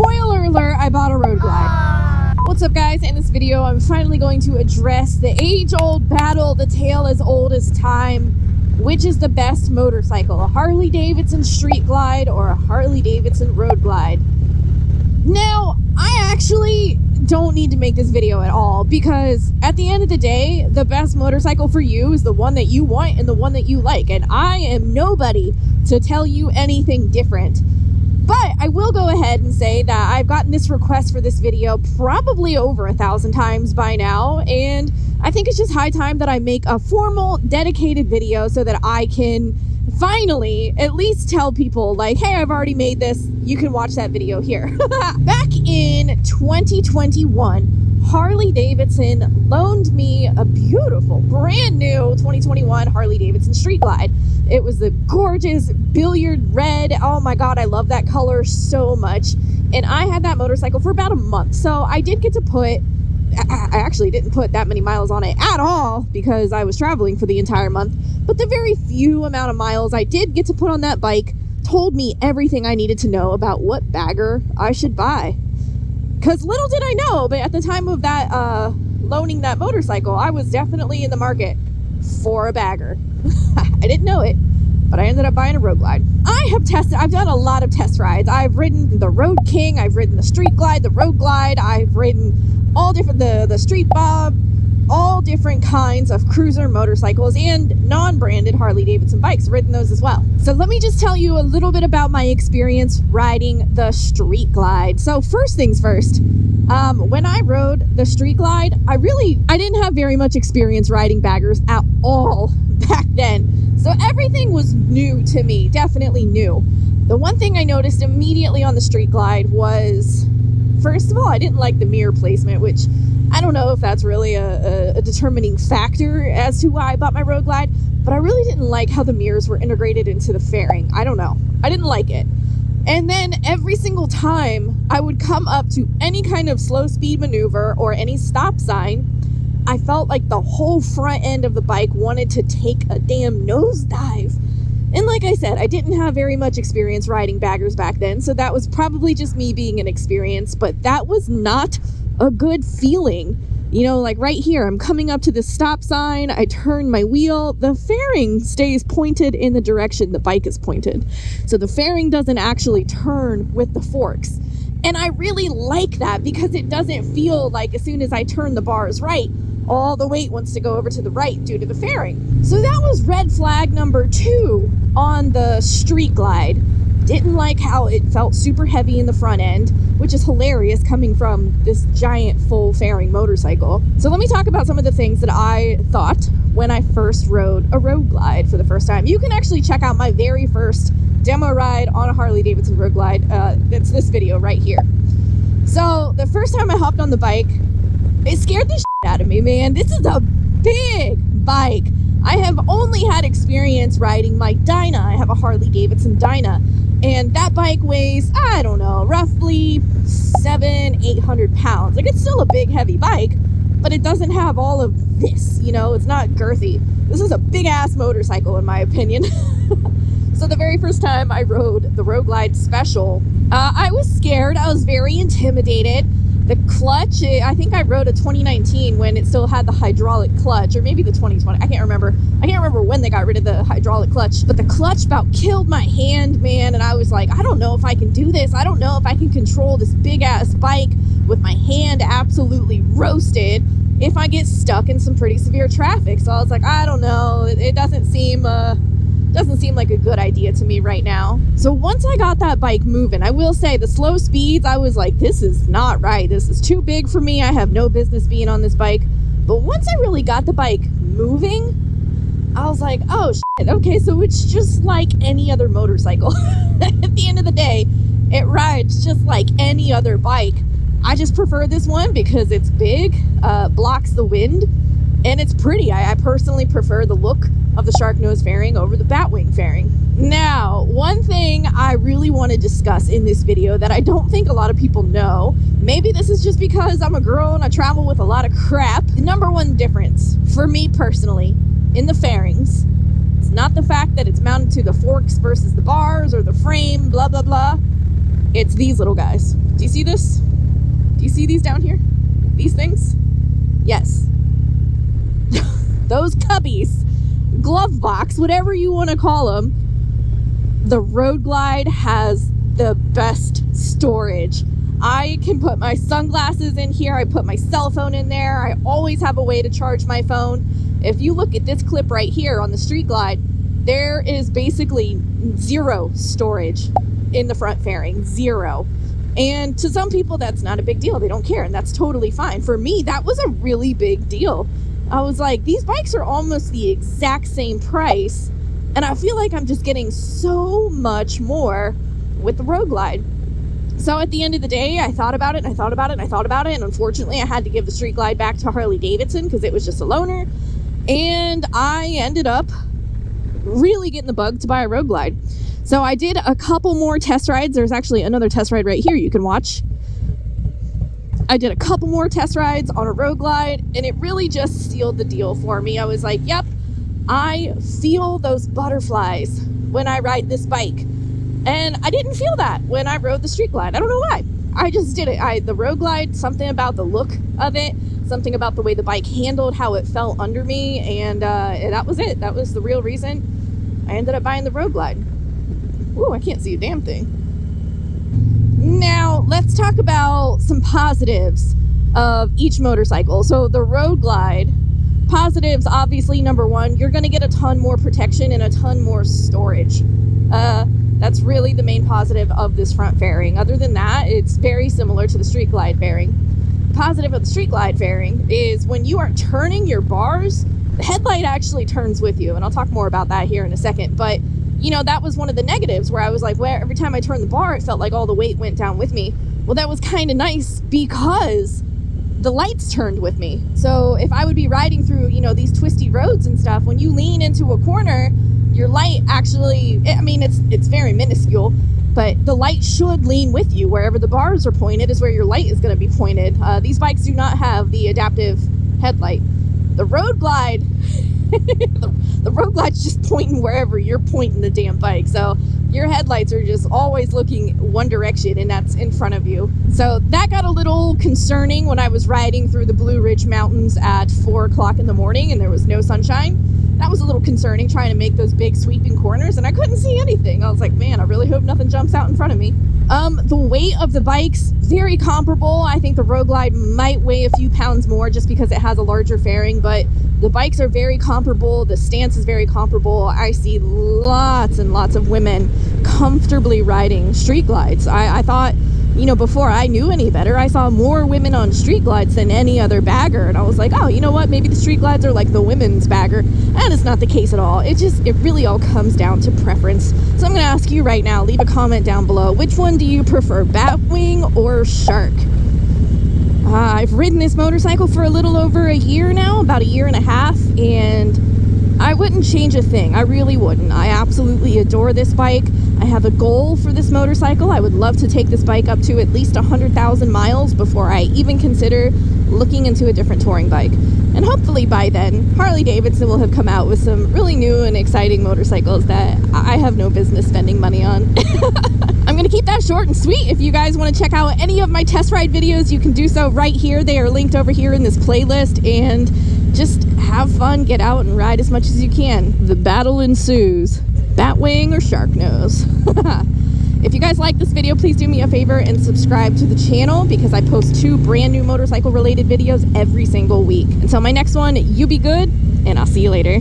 spoiler alert, I bought a road glide. What's up, guys? In this video, I'm finally going to address the age-old battle, the tale as old as time. Which is the best motorcycle, a Harley-Davidson street glide or a Harley-Davidson road glide? Now, I actually don't need to make this video at all, because at the end of the day, the best motorcycle for you is the one that you want and the one that you like, and I am nobody to tell you anything different. But I will go ahead and say that I've gotten this request for this video probably over 1,000 times by now, and I think it's just high time that I make a formal, dedicated video so that I can finally at least tell people, like, hey, I've already made this, you can watch that video here. Back in 2021, Harley-Davidson loaned me a beautiful, brand new 2021 Harley-Davidson Street Glide. It was the gorgeous billiard red. Oh my god, I love that color so much. And I had that motorcycle for about a month, so I did get to put, I actually didn't put that many miles on it at all because I was traveling for the entire month, but the very few amount of miles I did get to put on that bike told me everything I needed to know about what bagger I should buy. Because little did I know, but at the time of that loaning that motorcycle, I was definitely in the market for a bagger. I didn't know it, but I ended up buying a road glide. I've done a lot of test rides. I've ridden the Road King, I've ridden the Street Glide, the Road Glide, I've ridden all different, the Street Bob, all different kinds of cruiser motorcycles and non-branded Harley-Davidson bikes, ridden those as well. So let me just tell you a little bit about my experience riding the Street Glide. So first things first, when I rode the Street Glide, I didn't have very much experience riding baggers at all back then. So everything was new to me, definitely new. The one thing I noticed immediately on the Street Glide was, first of all, I didn't like the mirror placement, which I don't know if that's really a determining factor as to why I bought my road glide, but I really didn't like how the mirrors were integrated into the fairing. I don't know. I didn't like it. And then every single time I would come up to any kind of slow speed maneuver or any stop sign, I felt like the whole front end of the bike wanted to take a damn nosedive. And like I said, I didn't have very much experience riding baggers back then, so that was probably just me being inexperienced, but that was not a good feeling. You know, like right here, I'm coming up to the stop sign, I turn my wheel, the fairing stays pointed in the direction the bike is pointed. So the fairing doesn't actually turn with the forks. And I really like that because it doesn't feel like as soon as I turn the bars right, all the weight wants to go over to the right due to the fairing. So that was red flag number 2 on the Street Glide. Didn't like how it felt super heavy in the front end, which is hilarious coming from this giant full fairing motorcycle. So let me talk about some of the things that I thought when I first rode a road glide for the first time. You can actually check out my very first demo ride on a Harley-Davidson road glide. It's this video right here. So the first time I hopped on the bike, it scared the shit out of me, man. This is a big bike. I have only had experience riding my Dyna. I have a Harley-Davidson Dyna, and that bike weighs, I don't know, roughly 700-800 pounds. Like, it's still a big, heavy bike, but it doesn't have all of this, you know? It's not girthy. This is a big-ass motorcycle, in my opinion. So the very first time I rode the Road Glide Special, I was scared. I was very intimidated. The clutch, I think I rode a 2019 when it still had the hydraulic clutch, or maybe the 2020. I can't remember when they got rid of the hydraulic clutch, but the clutch about killed my hand, man, and I was like, I don't know if I can do this. I don't know if I can control this big-ass bike with my hand absolutely roasted if I get stuck in some pretty severe traffic. So I was like, I don't know. It doesn't seem like a good idea to me right now. So once I got that bike moving, I will say the slow speeds, I was like, this is not right. This is too big for me. I have no business being on this bike. But once I really got the bike moving, I was like, oh shit, okay, so it's just like any other motorcycle. At the end of the day, it rides just like any other bike. I just prefer this one because it's big, blocks the wind, and it's pretty. I personally prefer the look of the shark nose fairing over the batwing fairing. Now, one thing I really want to discuss in this video that I don't think a lot of people know, maybe this is just because I'm a girl and I travel with a lot of crap. The number one difference for me personally in the fairings, it's not the fact that it's mounted to the forks versus the bars or the frame, blah, blah, blah. It's these little guys. Do you see this? Do you see these down here? These things? Yes. Those cubbies, glove box, whatever you want to call them, the Road Glide has the best storage. I can put my sunglasses in here. I put my cell phone in there. I always have a way to charge my phone. If you look at this clip right here on the Street Glide, there is basically zero storage in the front fairing, zero. And to some people, that's not a big deal. They don't care, and that's totally fine. For me, that was a really big deal. I was like, these bikes are almost the exact same price, and I feel like I'm just getting so much more with the Road Glide. So at the end of the day, I thought about it, and I thought about it, and I thought about it, and unfortunately I had to give the Street Glide back to Harley-Davidson because it was just a loaner, and I ended up really getting the bug to buy a Road Glide. So I did a couple more test rides. There's actually another test ride right here you can watch. I did a couple more test rides on a Road Glide, and it really just sealed the deal for me. I was like, yep, I feel those butterflies when I ride this bike. And I didn't feel that when I rode the Street Glide. I don't know why. I just did it. The Road Glide, something about the look of it, something about the way the bike handled, how it felt under me, and that was it. That was the real reason I ended up buying the Road Glide. Ooh, I can't see a damn thing. Now, let's talk about some positives of each motorcycle. So the Road Glide, positives, obviously, number one, you're going to get a ton more protection and a ton more storage. That's really the main positive of this front fairing. Other than that, it's very similar to the Street Glide fairing. The positive of the Street Glide fairing is when you are turning your bars, the headlight actually turns with you. And I'll talk more about that here in a second. But you know, that was one of the negatives where I was like, well, every time I turned the bar, it felt like all the weight went down with me. Well, that was kind of nice because the lights turned with me. So if I would be riding through, you know, these twisty roads and stuff, when you lean into a corner, your light actually, I mean, it's very minuscule, but the light should lean with you. Wherever the bars are pointed is where your light is going to be pointed. These bikes do not have the adaptive headlight. The Road Glide... the Road Glide's just pointing wherever you're pointing the damn bike. So your headlights are just always looking one direction, and that's in front of you. So that got a little concerning when I was riding through the Blue Ridge Mountains at 4 o'clock in the morning and there was no sunshine. That was a little concerning, trying to make those big sweeping corners, and I couldn't see anything. I was like, man, I really hope nothing jumps out in front of me. The weight of the bikes, very comparable. I think the Road Glide might weigh a few pounds more just because it has a larger fairing, but the bikes are very comparable. The stance is very comparable. I see lots and lots of women comfortably riding Street Glides. I thought, you know, before I knew any better, I saw more women on Street Glides than any other bagger, and I was like, oh, you know what, maybe the Street Glides are like the women's bagger, and it's not the case at all. It really all comes down to preference. So I'm going to ask you right now, leave a comment down below, which one do you prefer, Batwing or Shark? I've ridden this motorcycle for a little over a year now, about a year and a half, and I wouldn't change a thing. I really wouldn't. I absolutely adore this bike. I have a goal for this motorcycle. I would love to take this bike up to at least 100,000 miles before I even consider looking into a different touring bike. And hopefully by then, Harley-Davidson will have come out with some really new and exciting motorcycles that I have no business spending money on. I'm going to keep that short and sweet. If you guys want to check out any of my test ride videos, you can do so right here. They are linked over here in this playlist, and just have fun, get out and ride as much as you can. The battle ensues. Batwing or Shark Nose. If you guys like this video, please do me a favor and subscribe to the channel because I post 2 brand new motorcycle related videos every single week. Until my next one, you be good, and I'll see you later.